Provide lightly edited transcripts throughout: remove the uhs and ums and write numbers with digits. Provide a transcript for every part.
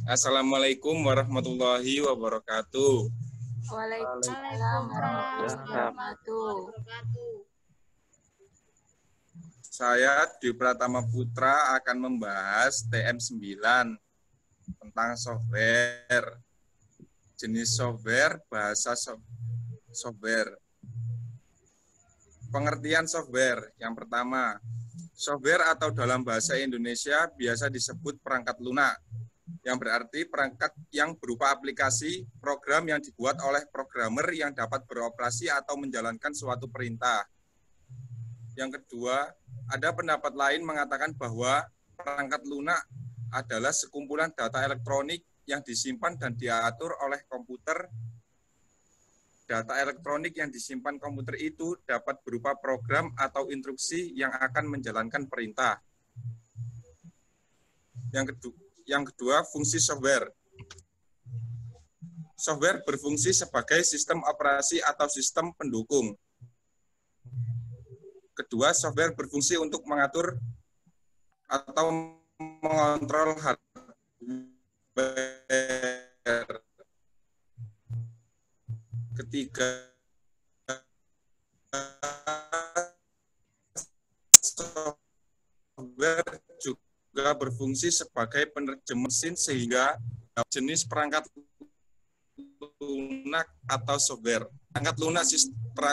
Assalamualaikum warahmatullahi wabarakatuh. Waalaikumsalam warahmatullahi wabarakatuh. Saya Dwi Pratama Putra akan membahas TM9 tentang software. Jenis software, bahasa software. Pengertian software. Yang pertama, software atau dalam bahasa Indonesia biasa disebut perangkat lunak, yang berarti perangkat yang berupa aplikasi, program yang dibuat oleh programmer yang dapat beroperasi atau menjalankan suatu perintah. Yang kedua, ada pendapat lain mengatakan bahwa perangkat lunak adalah sekumpulan data elektronik yang disimpan dan diatur oleh komputer. Data elektronik yang disimpan komputer itu dapat berupa program atau instruksi yang akan menjalankan perintah. Yang kedua, fungsi software. Software berfungsi sebagai sistem operasi atau sistem pendukung. Kedua, software berfungsi untuk mengatur atau mengontrol hardware. Ketiga, software juga berfungsi sebagai penerjemah mesin sehingga jenis perangkat lunak atau software. Perangkat lunak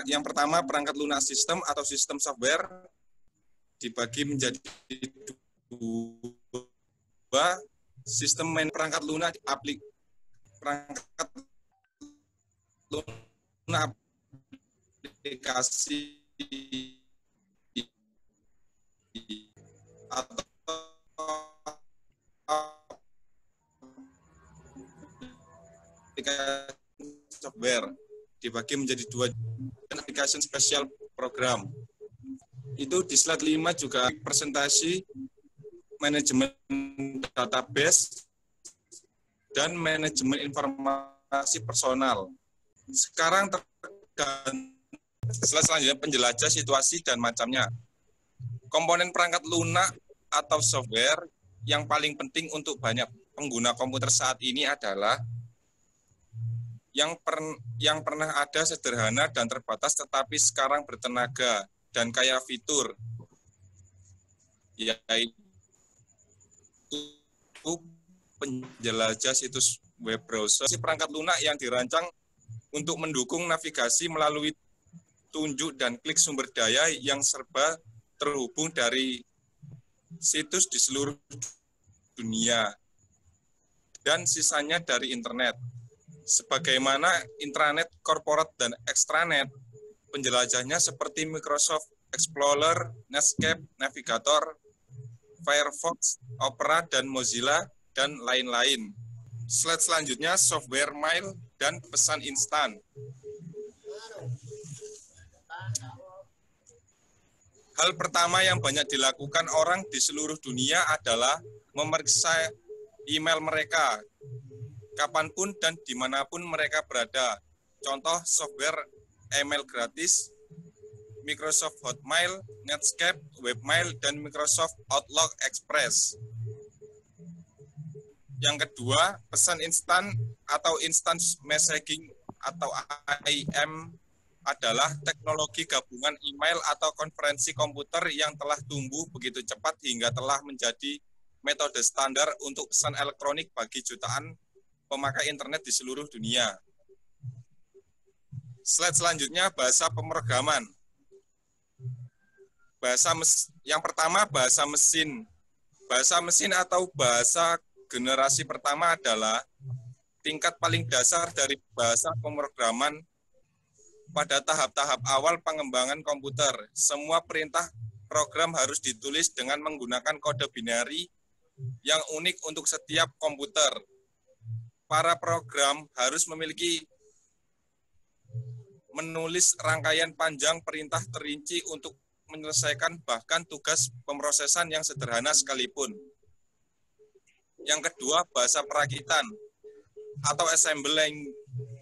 yang pertama, perangkat lunak sistem atau sistem software dibagi menjadi dua. Sistem main perangkat lunak perangkat lunak aplikasi atau software dibagi menjadi dua, application special program. Itu di slide 5 juga presentasi manajemen database dan manajemen informasi personal. Sekarang selanjutnya penjelajah situasi dan macamnya. Komponen perangkat lunak atau software yang paling penting untuk banyak pengguna komputer saat ini adalah yang pernah ada sederhana dan terbatas tetapi sekarang bertenaga dan kaya fitur, yaitu penjelajah situs web browser. Perangkat lunak yang dirancang untuk mendukung navigasi melalui tunjuk dan klik sumber daya yang serba terhubung dari situs di seluruh dunia dan sisanya dari internet. Sebagaimana intranet, korporat, dan extranet, penjelajahnya seperti Microsoft Explorer, Netscape, Navigator, Firefox, Opera, dan Mozilla, dan lain-lain. Slide selanjutnya, software mail dan pesan instan. Hal pertama yang banyak dilakukan orang di seluruh dunia adalah memeriksa email mereka, kapanpun dan dimanapun mereka berada. Contoh software email gratis, Microsoft Hotmail, Netscape, Webmail, dan Microsoft Outlook Express. Yang kedua, pesan instan atau instant messaging atau IM adalah teknologi gabungan email atau konferensi komputer yang telah tumbuh begitu cepat hingga telah menjadi metode standar untuk pesan elektronik bagi jutaan pemakai internet di seluruh dunia. Slide selanjutnya, bahasa pemrograman. Yang pertama, bahasa mesin. Bahasa mesin atau bahasa generasi pertama adalah tingkat paling dasar dari bahasa pemrograman. Pada tahap-tahap awal pengembangan komputer, semua perintah program harus ditulis dengan menggunakan kode binari yang unik untuk setiap komputer. Para program harus menulis rangkaian panjang perintah terinci untuk menyelesaikan bahkan tugas pemrosesan yang sederhana sekalipun. Yang kedua, bahasa perakitan atau assembly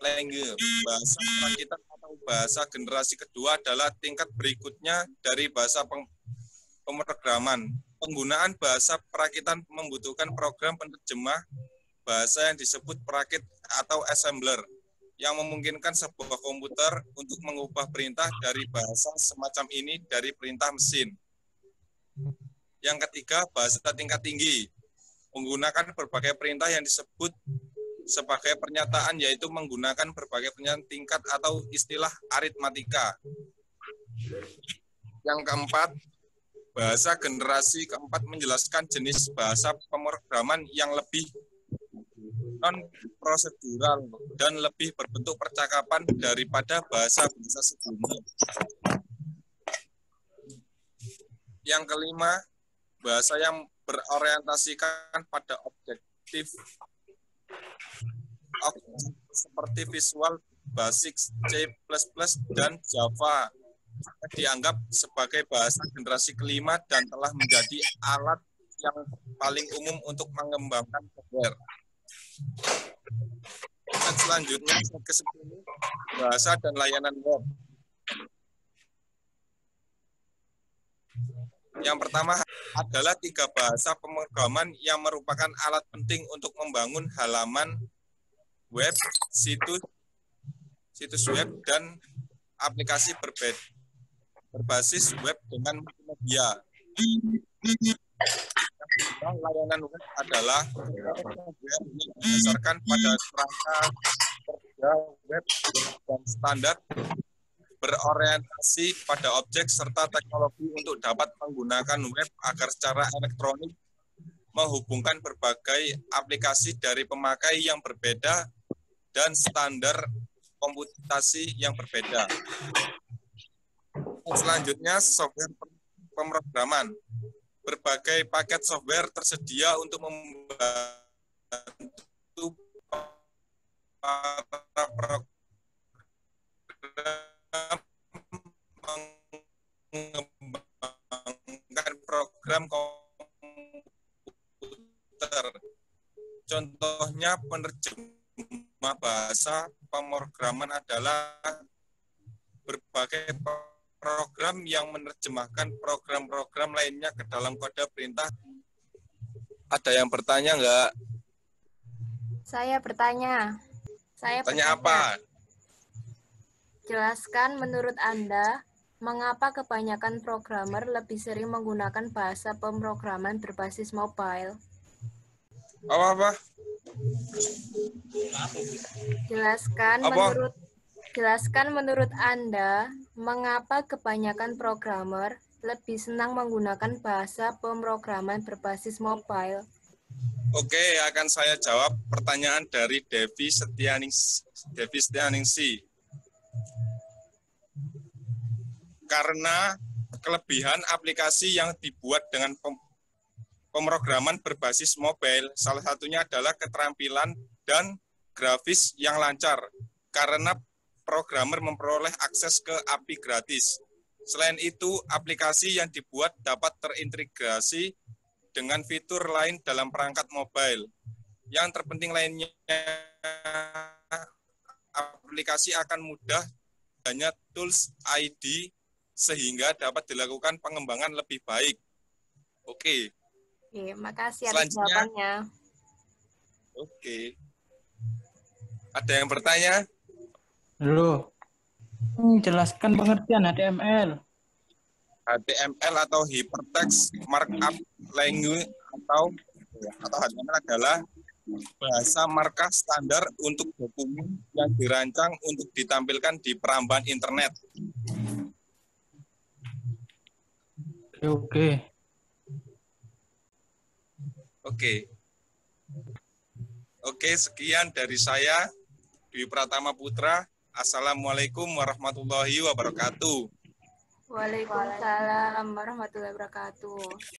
language. Bahasa perakitan atau bahasa generasi kedua adalah tingkat berikutnya dari bahasa pemrograman. Penggunaan bahasa perakitan membutuhkan program penerjemah bahasa yang disebut perakit atau assembler, yang memungkinkan sebuah komputer untuk mengubah perintah dari bahasa semacam ini dari perintah mesin. Yang ketiga, bahasa tingkat tinggi, menggunakan berbagai perintah yang disebut sebagai pernyataan, yaitu menggunakan berbagai pernyataan tingkat atau istilah aritmatika. Yang keempat, bahasa generasi keempat menjelaskan jenis bahasa pemrograman yang lebih non-prosedural dan lebih berbentuk percakapan daripada bahasa-bahasa sebelumnya. Yang kelima, bahasa yang berorientasikan pada objektif seperti Visual Basic, C++, dan Java dianggap sebagai bahasa generasi kelima dan telah menjadi alat yang paling umum untuk mengembangkan software. Dan selanjutnya, ke-10, bahasa dan layanan web. Yang pertama adalah 3 bahasa pemrograman yang merupakan alat penting untuk membangun halaman web, situs web, dan aplikasi berbasis web dengan multimedia. Layanan web adalah software yang berdasarkan pada kerangka kerja web dan standar, berorientasi pada objek serta teknologi untuk dapat menggunakan web agar secara elektronik menghubungkan berbagai aplikasi dari pemakai yang berbeda dan standar komputasi yang berbeda. Selanjutnya, software pemrograman. Berbagai paket software tersedia untuk membantu para program mengembangkan program komputer. Contohnya penerjemah bahasa pemrograman adalah berbagai program yang menerjemahkan program-program lainnya ke dalam kode perintah. Ada yang bertanya enggak? Saya bertanya. Tanya apa? Jelaskan menurut Anda, mengapa kebanyakan programmer lebih sering menggunakan bahasa pemrograman berbasis mobile? Apa? Jelaskan menurut Anda, mengapa kebanyakan programmer lebih senang menggunakan bahasa pemrograman berbasis mobile? Oke, akan saya jawab pertanyaan dari Devi Setianingsi. Karena kelebihan aplikasi yang dibuat dengan pemrograman berbasis mobile, salah satunya adalah keterampilan dan grafis yang lancar, karena programmer memperoleh akses ke API gratis. Selain itu, aplikasi yang dibuat dapat terintegrasi dengan fitur lain dalam perangkat mobile. Yang terpenting lainnya, aplikasi akan mudah adanya tools ID sehingga dapat dilakukan pengembangan lebih baik. Oke. Oke, makasih atas jawabannya. Oke. Ada yang bertanya? Halo. Jelaskan pengertian HTML. HTML atau Hypertext Markup Language atau HTML adalah bahasa markup standar untuk dokumen yang dirancang untuk ditampilkan di perambahan internet. Oke, sekian dari saya, Dwi Pratama Putra. Assalamualaikum warahmatullahi wabarakatuh. Waalaikumsalam warahmatullahi wabarakatuh.